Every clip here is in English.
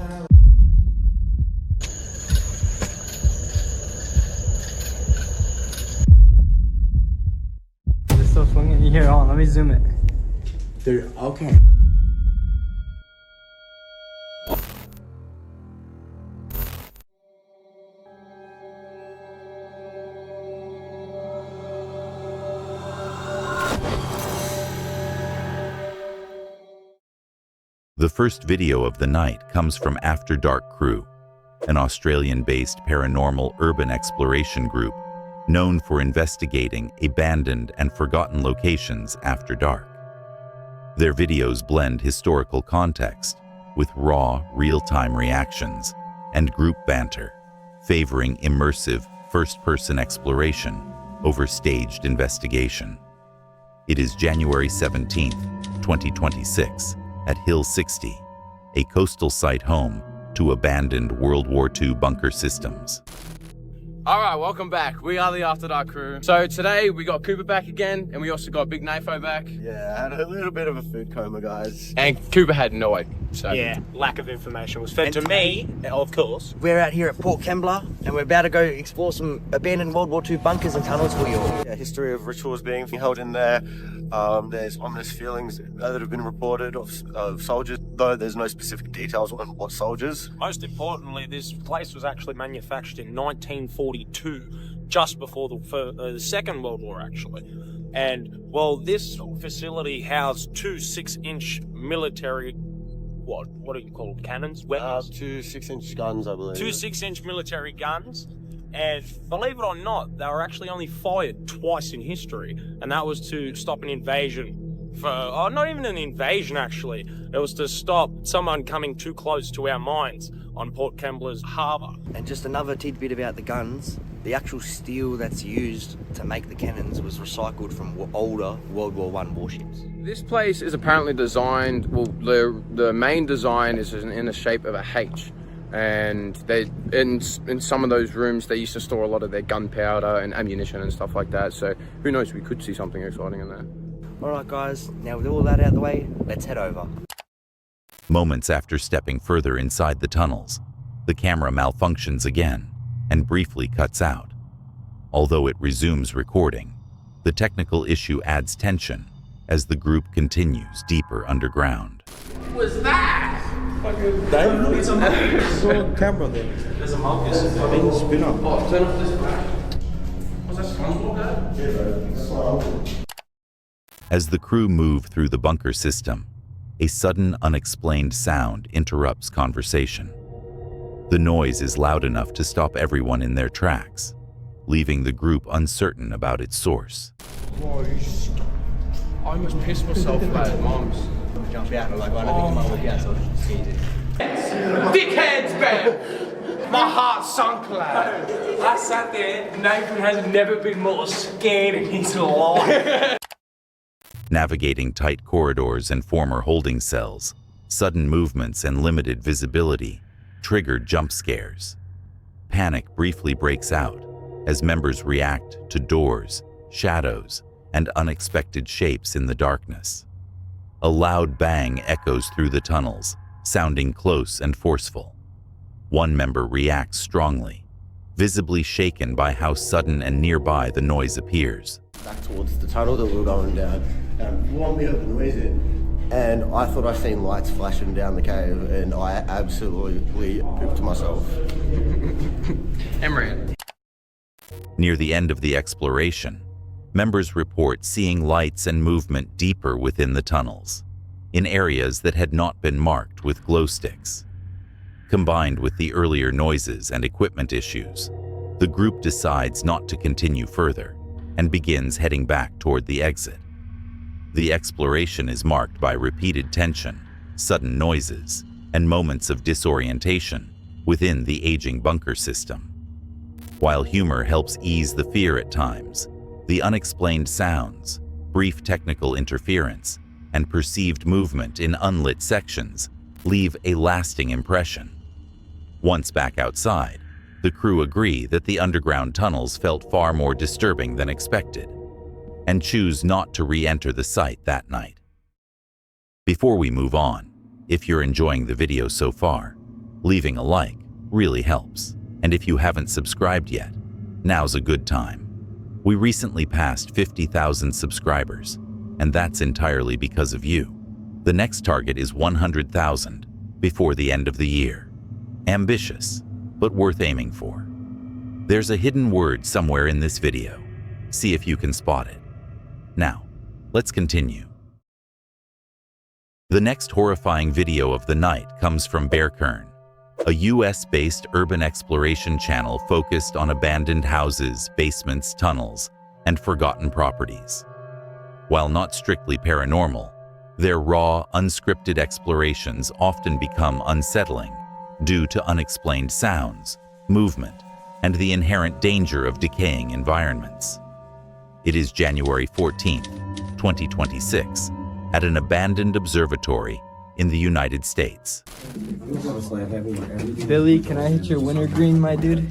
Is it still swinging? Here, hold on, let me zoom it. Dude, okay. The first video of the night comes from After Dark Crew, an Australian-based paranormal urban exploration group known for investigating abandoned and forgotten locations after dark. Their videos blend historical context with raw, real-time reactions and group banter, favoring immersive first-person exploration over staged investigation. It is January 17th, 2026, at Hill 60, a coastal site home to abandoned World War II bunker systems. Alright, welcome back. We are the After Dark crew. So today we got Cooper back again, and we also got Big Nafo back. Yeah, I had a little bit of a food coma, guys. And Cooper had no idea. So Yeah, lack of information was fed to me, of course. We're out here at Port Kembla and we're about to go explore some abandoned World War II bunkers and tunnels for you all. Yeah, history of rituals being held in there. There's ominous feelings that have been reported of soldiers, though there's no specific details on what soldiers. Most importantly, this place was actually manufactured in 1942, just before the Second World War, actually. And, well, this facility housed two 6-inch military, what do you call them, cannons? Weapons? 2 6-inch guns, I believe. 2 6-inch military guns. And believe it or not, they were actually only fired twice in history. And that was to stop an invasion. Not even an invasion, actually. It was to stop someone coming too close to our mines on Port Kembla's harbour. And just another tidbit about the guns, the actual steel that's used to make the cannons was recycled from older World War I warships. this place is apparently designed, well, the main design is in the shape of a H. And they in some of those rooms they used to store a lot of their gunpowder and ammunition and stuff like that, so who knows, we could see something exciting in there. Alright guys, now with all that out of the way, let's head over. Moments after stepping further inside the tunnels, the camera malfunctions again and briefly cuts out. Although it resumes recording, the technical issue adds tension as the group continues deeper underground. What was that? It's a monkeys. There's a camera there. There's a monkeys. Spin up. Oh, turn off this flash. Was that SpongeBob there? As the crew move through the bunker system, a sudden unexplained sound interrupts conversation. The noise is loud enough to stop everyone in their tracks, leaving the group uncertain about its source. I almost pissed myself at Mom's. Jump out and like, I don't think I might walk out, so I'll just squeeze it. Dickheads, man! My heart sunk, lad. I sat there, Nathan has never been more scared in his life. Navigating tight corridors and former holding cells, sudden movements and limited visibility trigger jump scares. Panic briefly breaks out as members react to doors, shadows, and unexpected shapes in the darkness. A loud bang echoes through the tunnels, sounding close and forceful. One member reacts strongly, visibly shaken by how sudden and nearby the noise appears. Back towards the tunnel that we were going down. One bit of the noise in. And I thought I seen lights flashing down the cave, and I absolutely pooped myself. Emran. Near the end of the exploration, members report seeing lights and movement deeper within the tunnels, in areas that had not been marked with glow sticks. Combined with the earlier noises and equipment issues, the group decides not to continue further and begins heading back toward the exit. The exploration is marked by repeated tension, sudden noises, and moments of disorientation within the aging bunker system. While humor helps ease the fear at times, the unexplained sounds, brief technical interference, and perceived movement in unlit sections leave a lasting impression. Once back outside, the crew agree that the underground tunnels felt far more disturbing than expected, and choose not to re-enter the site that night. Before we move on, if you're enjoying the video so far, Leaving a like really helps. And if you haven't subscribed yet, now's a good time. We recently passed 50,000 subscribers, and that's entirely because of you. The next target is 100,000 before the end of the year. Ambitious, but worth aiming for. There's a hidden word somewhere in this video. See if you can spot it. Now, let's continue. The next horrifying video of the night comes from Bearkern, a US-based urban exploration channel focused on abandoned houses, basements, tunnels, and forgotten properties. While not strictly paranormal, their raw, unscripted explorations often become unsettling due to unexplained sounds, movement, and the inherent danger of decaying environments. It is January 14th, 2026, at an abandoned observatory in the United States. Billy, can I hit your wintergreen, my dude?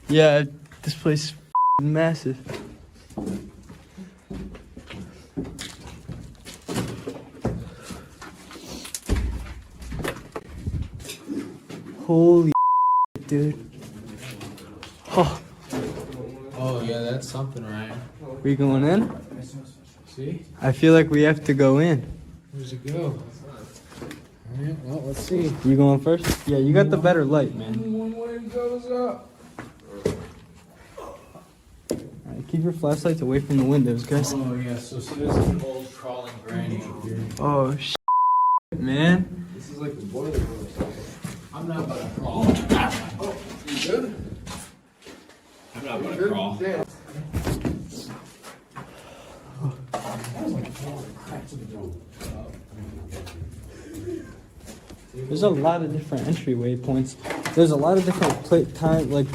Yeah, this place is massive. Holy dude. Oh yeah, that's something, Ryan. We going in? See? I feel like we have to go in. Where's it go? Alright, well, let's see. You going first? Yeah, you got the better light, man. One way goes up. Alright, keep your flashlights away from the windows, guys. Oh yeah, so there's an old crawling granny up here. Oh, man. This is like the boiler room or something. I'm not about to crawl. Oh, you good? I'm not about to crawl. There's a lot of different entryway points. There's a lot of different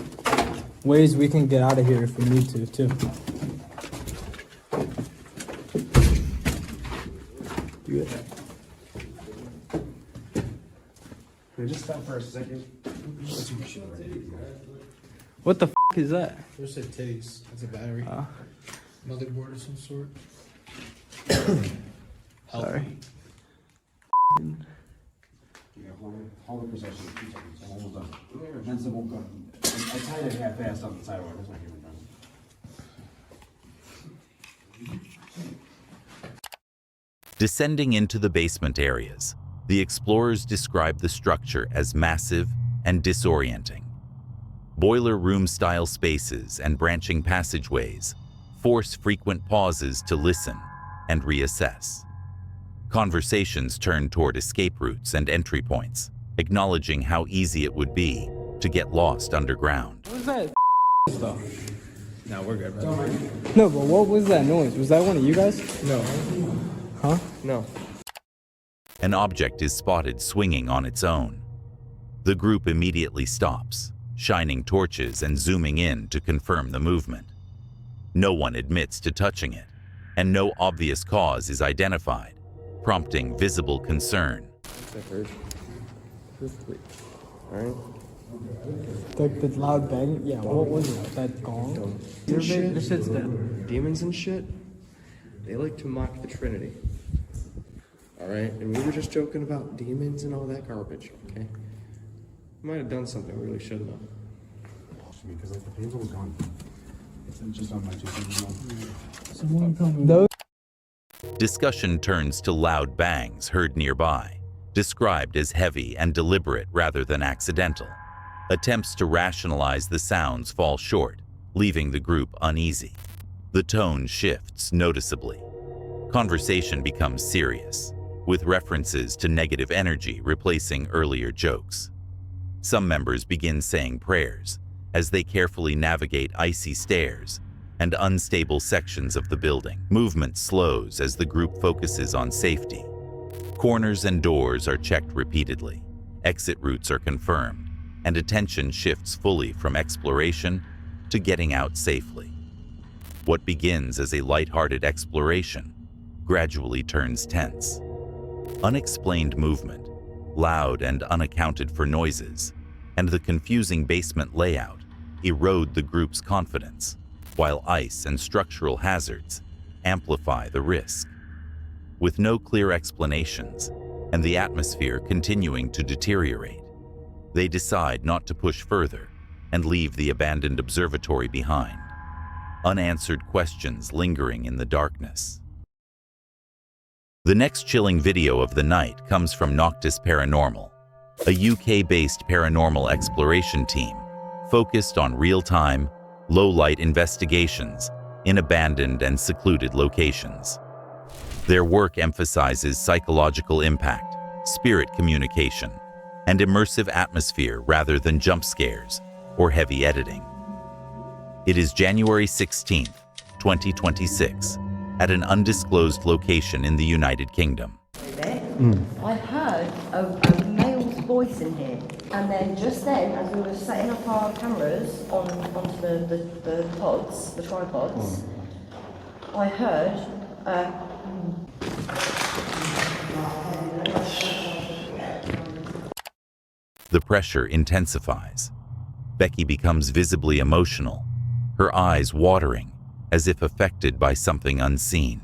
ways we can get out of here if we need to, too. Good. Can I just stop for a second? What the is that? First said titties. That's a battery. Motherboard of some sort. Sorry. Hold the procession. 2 seconds. I'm almost done. Then someone go. I tied it half-assed on the sidewalk. That's not even done. Descending into the basement areas, the explorers describe the structure as massive and disorienting. Boiler room-style spaces and branching passageways force frequent pauses to listen and reassess. Conversations turn toward escape routes and entry points, acknowledging how easy it would be to get lost underground. What was that stuff? No, we're good, bro. No, but what was that noise? Was that one of you guys? No. Huh? No. An object is spotted swinging on its own. The group immediately stops, shining torches and zooming in to confirm the movement. No one admits to touching it, and no obvious cause is identified, prompting visible concern. Alright. Like the loud bang? Yeah, what was it? That gong? This shit's dead. Demons and shit, they like to mock the Trinity. Alright? And we were just joking about demons and all that garbage, okay? We might have done something we really shouldn't have. Because like the paper was gone. It's just on my 2 seconds. Someone coming. Those Discussion turns to loud bangs heard nearby, described as heavy and deliberate rather than accidental. Attempts to rationalize the sounds fall short, leaving the group uneasy. The tone shifts noticeably. Conversation becomes serious, with references to negative energy replacing earlier jokes. Some members begin saying prayers as they carefully navigate icy stairs and unstable sections of the building. Movement slows as the group focuses on safety. Corners and doors are checked repeatedly, exit routes are confirmed, and attention shifts fully from exploration to getting out safely. What begins as a lighthearted exploration gradually turns tense. Unexplained movement, loud and unaccounted for noises, and the confusing basement layout erode the group's confidence, while ice and structural hazards amplify the risk. With no clear explanations and the atmosphere continuing to deteriorate, they decide not to push further and leave the abandoned observatory behind, unanswered questions lingering in the darkness. The next chilling video of the night comes from Noctis Paranormal, a UK-based paranormal exploration team focused on real-time, low-light investigations in abandoned and secluded locations. Their work emphasizes psychological impact, spirit communication, and immersive atmosphere rather than jump scares or heavy editing. It is January 16th, 2026, at an undisclosed location in the United Kingdom. I heard a male's voice in here, and then just then, as we were setting up our cameras onto the pods, the tripods, I heard The pressure intensifies. Becky becomes visibly emotional, her eyes watering as if affected by something unseen.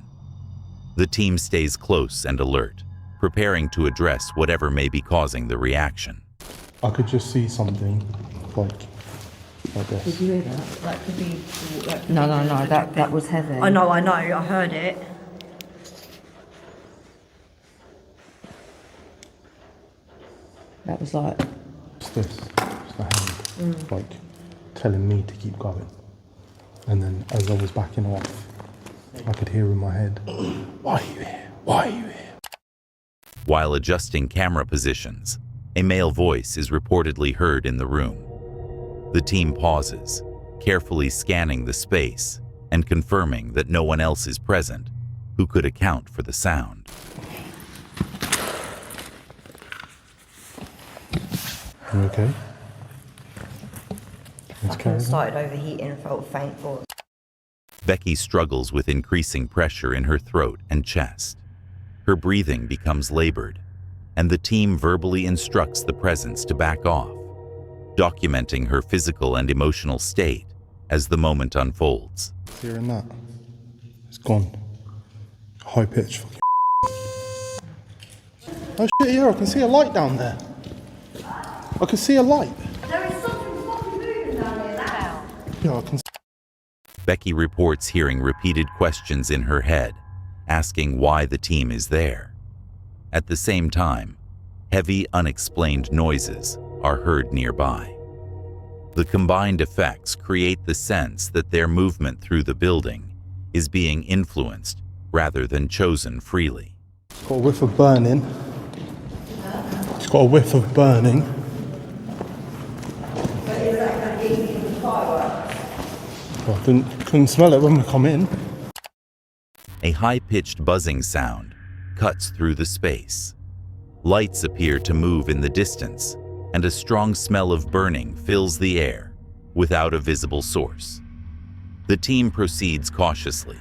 The team stays close and alert, preparing to address whatever may be causing the reaction. I could just see something like this. Did you hear that? That could be. No, that was heavy. I know, I heard it. That was like. It's this. It's the hand. Like telling me to keep going. And then as I was backing off, I could hear in my head, "Why are you here? Why are you here?" While adjusting camera positions, a male voice is reportedly heard in the room. The team pauses, carefully scanning the space and confirming that no one else is present who could account for the sound. You okay? Let's carry on. Started overheating and felt faint for. Becky struggles with increasing pressure in her throat and chest. Her breathing becomes labored, and the team verbally instructs the presence to back off, documenting her physical and emotional state as the moment unfolds. Hearing that? It's gone. High pitch. Fucking. Oh shit! Yeah, I can see a light down there. I can see a light. There is something fucking moving down here now. Yeah, I can. Becky reports hearing repeated questions in her head, asking why the team is there. At the same time, heavy, unexplained noises are heard nearby. The combined effects create the sense that their movement through the building is being influenced rather than chosen freely. It's got a whiff of burning. It's got a whiff of burning. Well, I couldn't smell it when we come in. A high-pitched buzzing sound cuts through the space. Lights appear to move in the distance, and a strong smell of burning fills the air without a visible source. The team proceeds cautiously,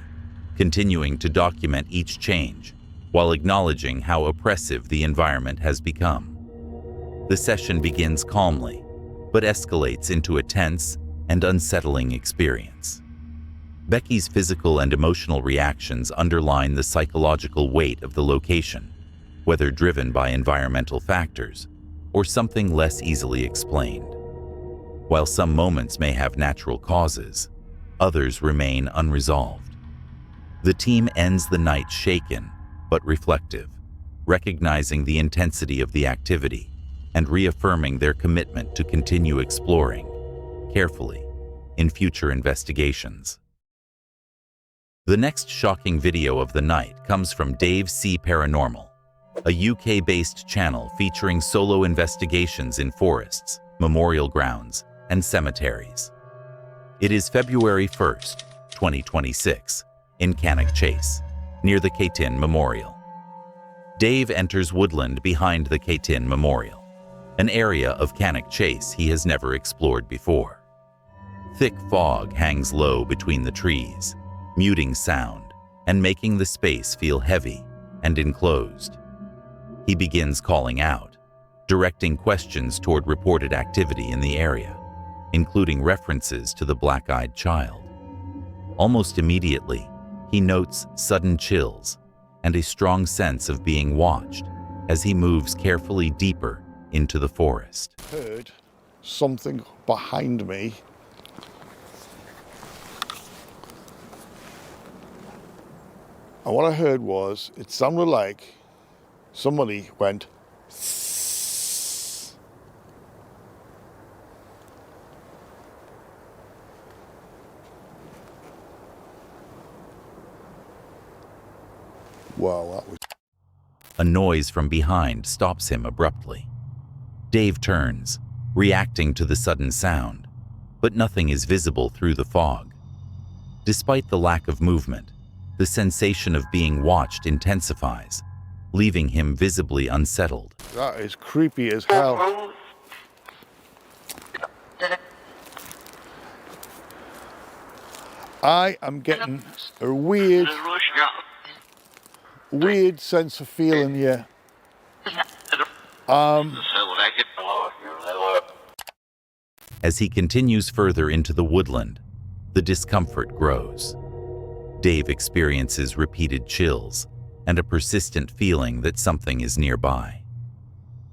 continuing to document each change while acknowledging how oppressive the environment has become. The session begins calmly, but escalates into a tense and unsettling experience. Becky's physical and emotional reactions underline the psychological weight of the location, whether driven by environmental factors or something less easily explained. While some moments may have natural causes, others remain unresolved. The team ends the night shaken but reflective, recognizing the intensity of the activity and reaffirming their commitment to continue exploring carefully in future investigations. The next shocking video of the night comes from Dave C. Paranormal, a UK-based channel featuring solo investigations in forests, memorial grounds, and cemeteries. It is February 1st, 2026, in Canic Chase, near the Caitin Memorial. Dave enters woodland behind the Caitin Memorial, an area of Canic Chase he has never explored before. Thick fog hangs low between the trees, muting sound and making the space feel heavy and enclosed. He begins calling out, directing questions toward reported activity in the area. including references to the black-eyed child. Almost immediately, he notes sudden chills and a strong sense of being watched as he moves carefully deeper into the forest. Heard something behind me. And what I heard was, it sounded like somebody went "Sss." Wow, that was... A noise from behind stops him abruptly. Dave turns, reacting to the sudden sound, but nothing is visible through the fog. Despite the lack of movement, the sensation of being watched intensifies, leaving him visibly unsettled. That is creepy as hell. I am getting a weird sense of feeling here. As he continues further into the woodland, the discomfort grows. Dave experiences repeated chills and a persistent feeling that something is nearby.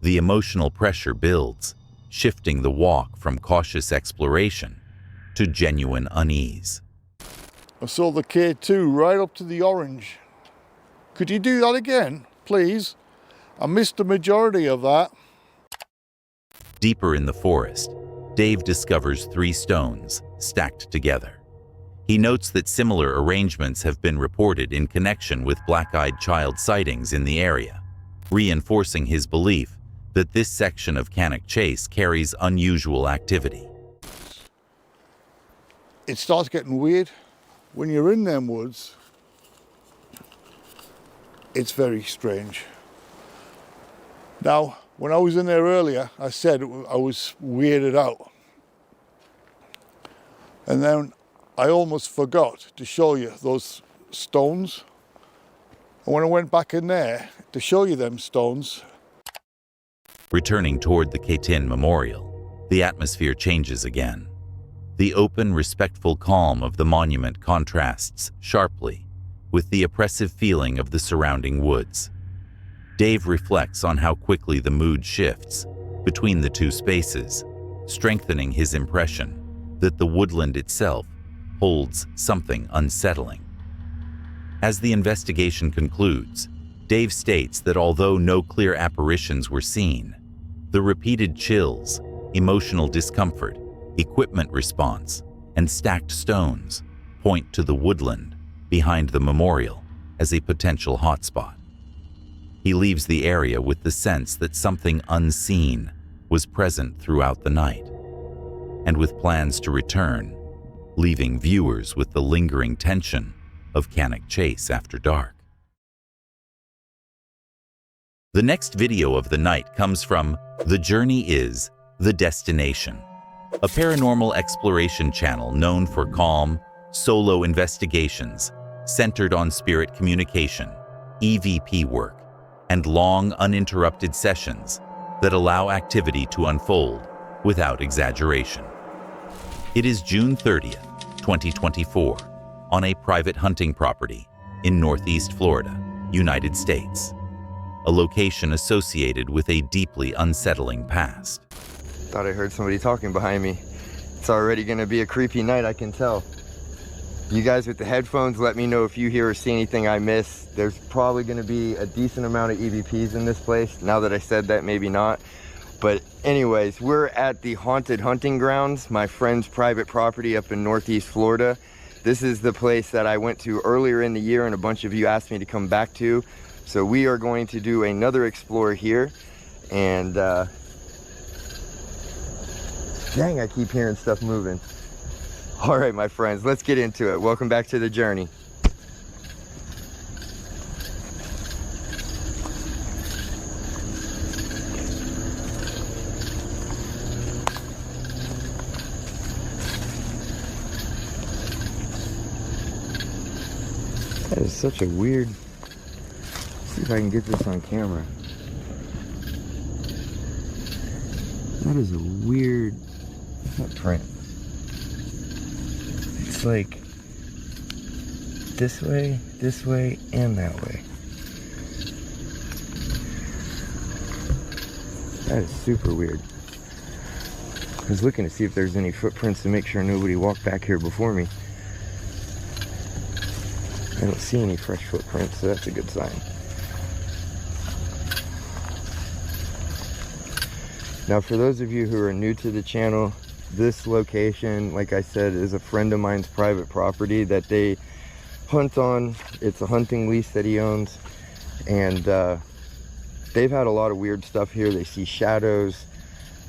The emotional pressure builds, shifting the walk from cautious exploration to genuine unease. I saw the K2 right up to the orange. Could you do that again, please? I missed the majority of that. Deeper in the forest, Dave discovers 3 stones stacked together. He notes that similar arrangements have been reported in connection with black-eyed child sightings in the area, reinforcing his belief that this section of Canic Chase carries unusual activity. It starts getting weird. When you're in them woods, it's very strange. Now, when I was in there earlier, I said I was weirded out. And then I almost forgot to show you those stones. And when I went back in there to show you them stones... Returning toward the K10 Memorial, the atmosphere changes again. The open, respectful calm of the monument contrasts sharply with the oppressive feeling of the surrounding woods. Dave reflects on how quickly the mood shifts between the 2 spaces, strengthening his impression that the woodland itself holds something unsettling. As the investigation concludes, Dave states that although no clear apparitions were seen, the repeated chills, emotional discomfort, equipment response, and stacked stones point to the woodland behind the memorial as a potential hotspot. He leaves the area with the sense that something unseen was present throughout the night, and with plans to return, leaving viewers with the lingering tension of Canic Chase after dark. The next video of the night comes from The Journey is the Destination, a paranormal exploration channel known for calm, solo investigations centered on spirit communication, EVP work, and long, uninterrupted sessions that allow activity to unfold without exaggeration. It is June 30th, 2024, on a private hunting property in Northeast Florida, United States, a location associated with a deeply unsettling past. Thought I heard somebody talking behind me. It's already gonna be a creepy night, I can tell. You guys with the headphones, let me know if you hear or see anything I miss. There's probably gonna be a decent amount of EVPs in this place. Now that I said that, maybe not. But anyways, we're at the Haunted Hunting Grounds, my friend's private property up in Northeast Florida. This is the place that I went to earlier in the year and a bunch of you asked me to come back to. So we are going to do another explore here. And dang, I keep hearing stuff moving. All right, my friends, let's get into it. Welcome back to the journey. That is such a weird... Let's see if I can get this on camera. That is a weird footprint. It's like this way, and that way. That is super weird. I was looking to see if there's any footprints to make sure nobody walked back here before me. I don't see any fresh footprints, so that's a good sign. Now, for those of you who are new to the channel, this location, like I said, is a friend of mine's private property that they hunt on. It's a hunting lease that he owns, and they've had a lot of weird stuff here. They see shadows,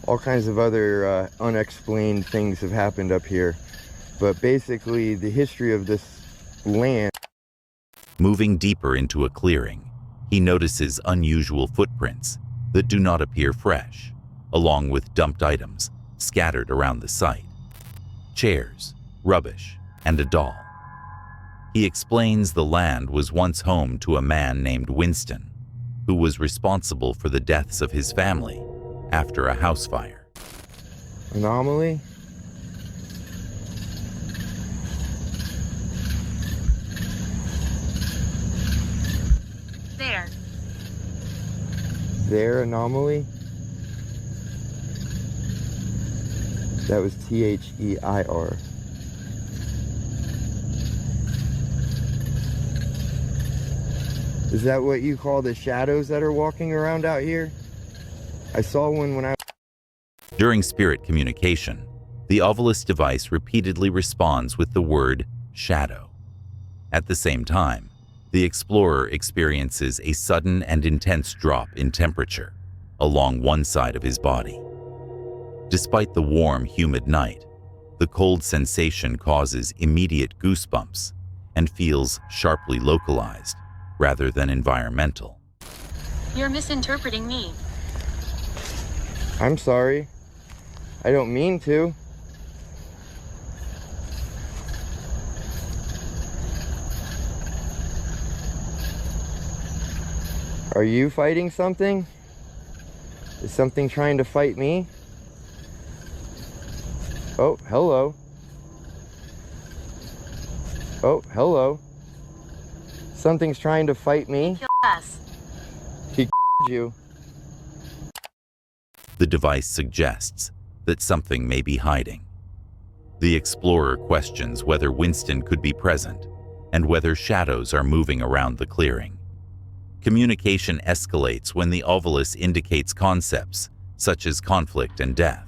all kinds of other unexplained things have happened up here. But basically, the history of this land. Moving deeper into a clearing, he notices unusual footprints that do not appear fresh, along with dumped items scattered around the site. Chairs, rubbish, and a doll. He explains the land was once home to a man named Winston, who was responsible for the deaths of his family after a house fire. Anomaly? There, anomaly? That was T-H-E-I-R. Is that what you call the shadows that are walking around out here? I saw one when I... During spirit communication, the Ovilus device repeatedly responds with the word shadow. At the same time, the explorer experiences a sudden and intense drop in temperature along one side of his body. Despite the warm, humid night, the cold sensation causes immediate goosebumps and feels sharply localized rather than environmental. You're misinterpreting me. I'm sorry. I don't mean to. Are you fighting something? Is something trying to fight me? Oh, hello. Oh, hello. Something's trying to fight me. Kill us. He you. The device suggests that something may be hiding. The explorer questions whether Winston could be present and whether shadows are moving around the clearing. Communication escalates when the Ovilus indicates concepts such as conflict and death.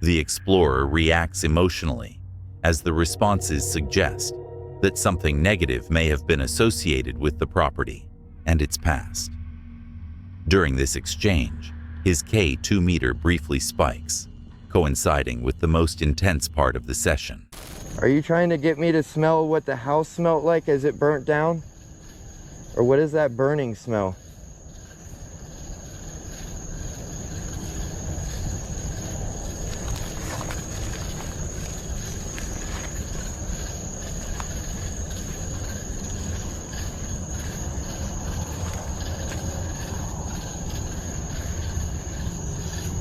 The explorer reacts emotionally as the responses suggest that something negative may have been associated with the property and its past. During this exchange, his K2 meter briefly spikes, coinciding with the most intense part of the session. Are you trying to get me to smell what the house smelled like as it burnt down? Or what is that burning smell?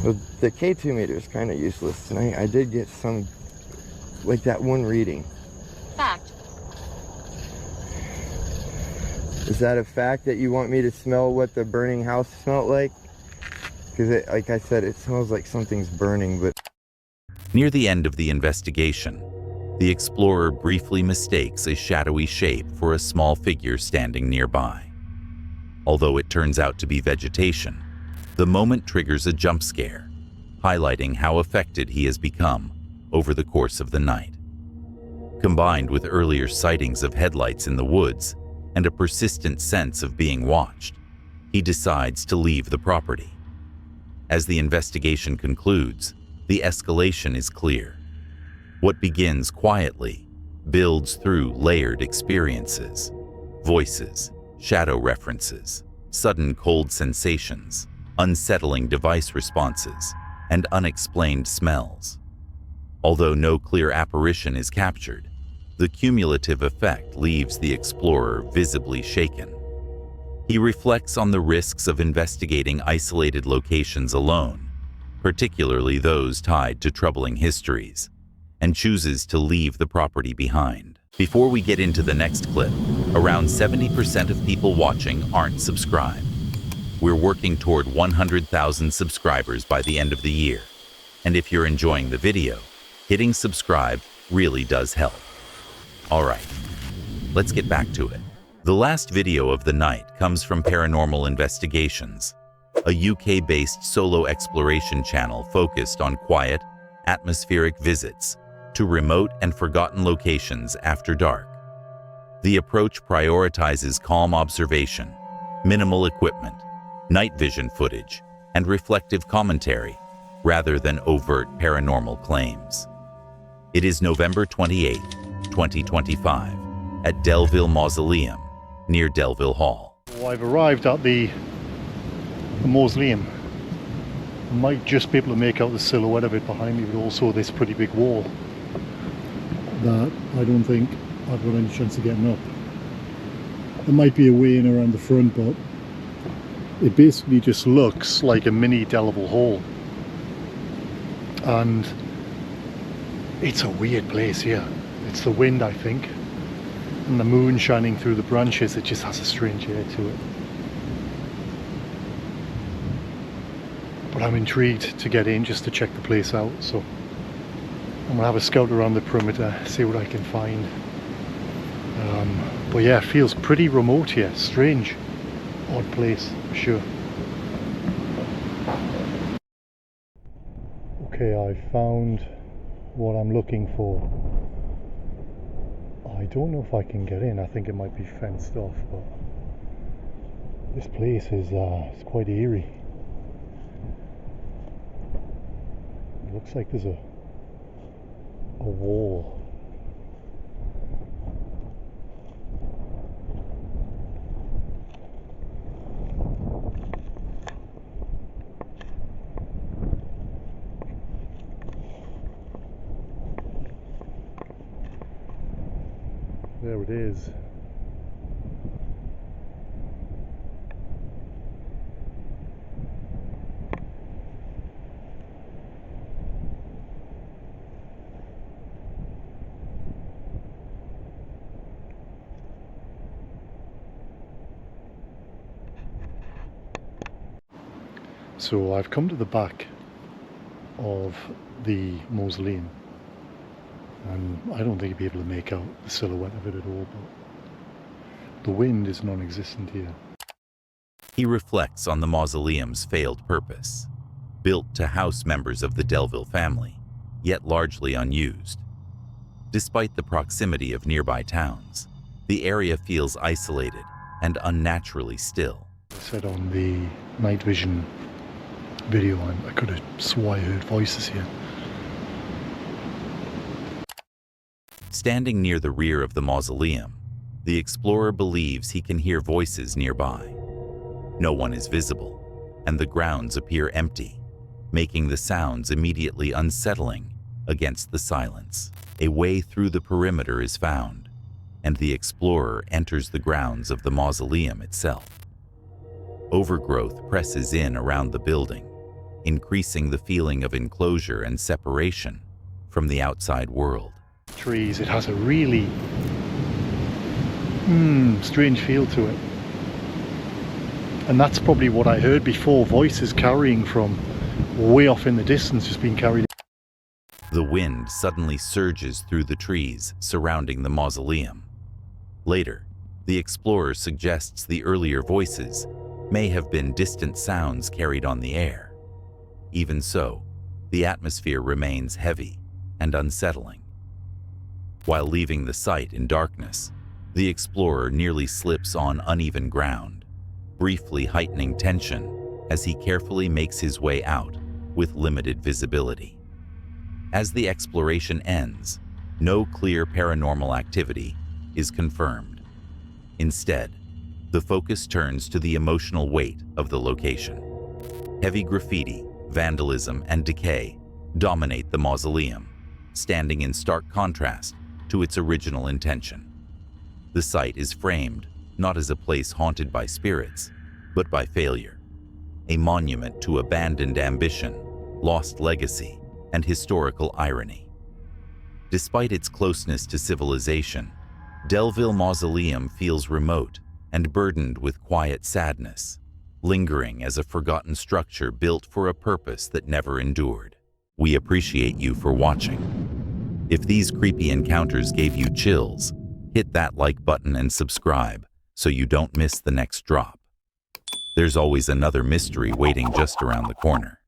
Well, the K2 meter is kind of useless tonight. I did get some, like that one reading. Fact. Is that a fact that you want me to smell what the burning house smelled like? Because, like I said, it smells like something's burning, but... Near the end of the investigation, the explorer briefly mistakes a shadowy shape for a small figure standing nearby. Although it turns out to be vegetation, the moment triggers a jump scare, highlighting how affected he has become over the course of the night. Combined with earlier sightings of headlights in the woods and a persistent sense of being watched, he decides to leave the property. As the investigation concludes, the escalation is clear. What begins quietly builds through layered experiences, voices, shadow references, sudden cold sensations, unsettling device responses, and unexplained smells. Although no clear apparition is captured, the cumulative effect leaves the explorer visibly shaken. He reflects on the risks of investigating isolated locations alone, particularly those tied to troubling histories, and chooses to leave the property behind. Before we get into the next clip, around 70% of people watching aren't subscribed. We're working toward 100,000 subscribers by the end of the year, and if you're enjoying the video, hitting subscribe really does help. Alright, let's get back to it. The last video of the night comes from Paranormal Investigations, a UK-based solo exploration channel focused on quiet, atmospheric visits to remote and forgotten locations after dark. The approach prioritizes calm observation, minimal equipment, night vision footage, and reflective commentary, rather than overt paranormal claims. It is November 28, 2025, at Delville Mausoleum, near Delville Hall. Well, I've arrived at the mausoleum. I might just be able to make out the silhouette of it behind me, but also this pretty big wall that I don't think I've got any chance of getting up. There might be a way in around the front, but it basically just looks like a mini Delville Hall. And it's a weird place here. It's the wind, I think, and the moon shining through the branches. It just has a strange air to it. But I'm intrigued to get in just to check the place out, so I'm gonna have a scout around the perimeter, see what I can find. But yeah, it feels pretty remote here. Strange, odd place for sure. Okay, I found what I'm looking for. I don't know if I can get in. I think it might be fenced off, but this place is it's quite eerie. It looks like there's a wall. There it is. So I've come to the back of the mausoleum, and I don't think you'll be able to make out the silhouette of it at all, but the wind is non-existent here. He reflects on the mausoleum's failed purpose, built to house members of the Delville family, yet largely unused. Despite the proximity of nearby towns, the area feels isolated and unnaturally still. I said on the night vision video, I could have swore I heard voices here. Standing near the rear of the mausoleum, the explorer believes he can hear voices nearby. No one is visible, and the grounds appear empty, making the sounds immediately unsettling against the silence. A way through the perimeter is found, and the explorer enters the grounds of the mausoleum itself. Overgrowth presses in around the building, increasing the feeling of enclosure and separation from the outside world. Trees, it has a really strange feel to it. And that's probably what I heard before, voices carrying from way off in the distance, just being carried. The wind suddenly surges through the trees surrounding the mausoleum. Later, the explorer suggests the earlier voices may have been distant sounds carried on the air. Even so, the atmosphere remains heavy and unsettling. While leaving the site in darkness, the explorer nearly slips on uneven ground, briefly heightening tension as he carefully makes his way out with limited visibility. As the exploration ends, no clear paranormal activity is confirmed. Instead, the focus turns to the emotional weight of the location. Heavy graffiti, vandalism, and decay dominate the mausoleum, standing in stark contrast to its original intention. The site is framed not as a place haunted by spirits, but by failure, a monument to abandoned ambition lost legacy, and historical irony. Despite its closeness to civilization, Delville Mausoleum feels remote and burdened with quiet sadness, lingering as a forgotten structure built for a purpose that never endured. We appreciate you for watching. If these creepy encounters gave you chills, hit that like button and subscribe so you don't miss the next drop. There's always another mystery waiting just around the corner.